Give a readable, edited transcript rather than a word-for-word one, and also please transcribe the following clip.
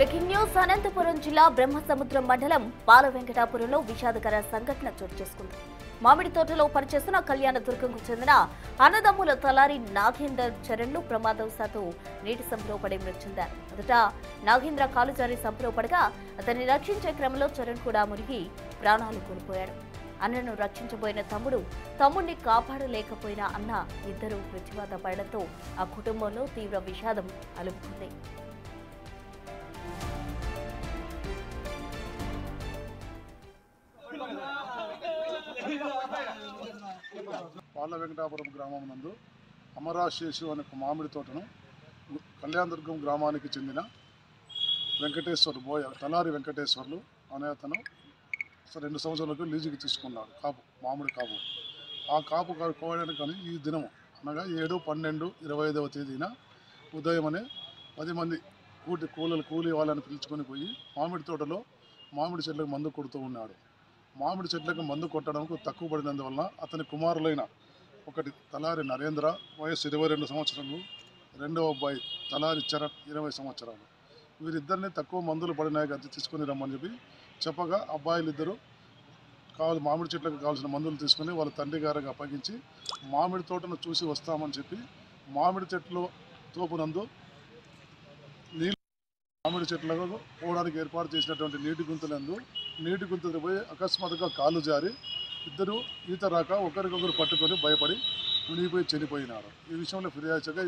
Breaking news Anantapuram జిల్లా బ్రహ్మసముద్రం మండలం పాలవెంకటాపురంలో విషాదకర సంఘటన చోటు చేసుకుంది. మామిడి తోటలో పనిచేస్తున్న కళ్యాణదుర్గంకు చెందిన అన్నదమ్ముల తలారి నాగేందర్ చరణ్లు ప్రమాదవశాత్తు నీటి సంపులో పడి మృతి చెందారు. మొదట నాగేంద్ర కాలు జారి సంపులో పడగా అతన్ని రక్షించే క్రమంలో చరణ్ కూడా మునిగి ప్రాణాలు కోల్పోయాడు. అన్నను రక్షించబోయిన తమ్ముడిని కాపాడలేకపోయిన అన్న ఇద్దరు మృత్యువాత పడడంతో ఆ కుటుంబంలో తీవ్ర విషాదం అలుముకుంది. పాలవెంకటాపురం గ్రామం నందు అమరాశేషు అనే ఒక మామిడి తోటను కళ్యాణదుర్గం గ్రామానికి చెందిన తలారి వెంకటేశ్వర్లు అనే అతను 2 సంవత్సరాలకు లీజుకి తీసుకున్నాడు. మామిడి కాపు. ఆ కాపు కోయడానికి కానీ ఈ దినం అనగా 7/12/25వ తేదీన ఉదయమనే 10 మంది కూలి వాళ్ళని పిలుచుకొని పోయి మామిడి తోటలో మామిడి చెట్లకు మందు కొడుతూ ఉన్నాడు. మామిడి చెట్లకు మందు కొట్టడానికి తక్కువ పడినందువల్ల అతని కుమారులైన ఒకటి తలారి నరేంద్ర వయసు 22 సంవత్సరాలు, రెండవ అబ్బాయి తలారి చరణ్ 20 సంవత్సరాలు. వీరిద్దరిని తక్కువ మందులు పడినాయి కదా తీసుకుని రమ్మని చెప్పగా అబ్బాయిలిద్దరూ మామిడి చెట్లకు కావాల్సిన మందులు తీసుకుని వాళ్ళ తండ్రి గారికి అప్పగించి మామిడి తోటను చూసి వస్తామని చెప్పి మామిడి చెట్లు తోపునందు మామిడి చెట్లకు పోవడానికి ఏర్పాటు చేసినటువంటి నీటి గుంతలు పోయి అకస్మాత్తుగా కాలు జారి ఇద్దరు ఈత రాక ఒకరికొకరు పట్టుకొని భయపడి మునిగిపోయి చనిపోయినారు. ఈ విషయంలో ఫిర్యాదుగా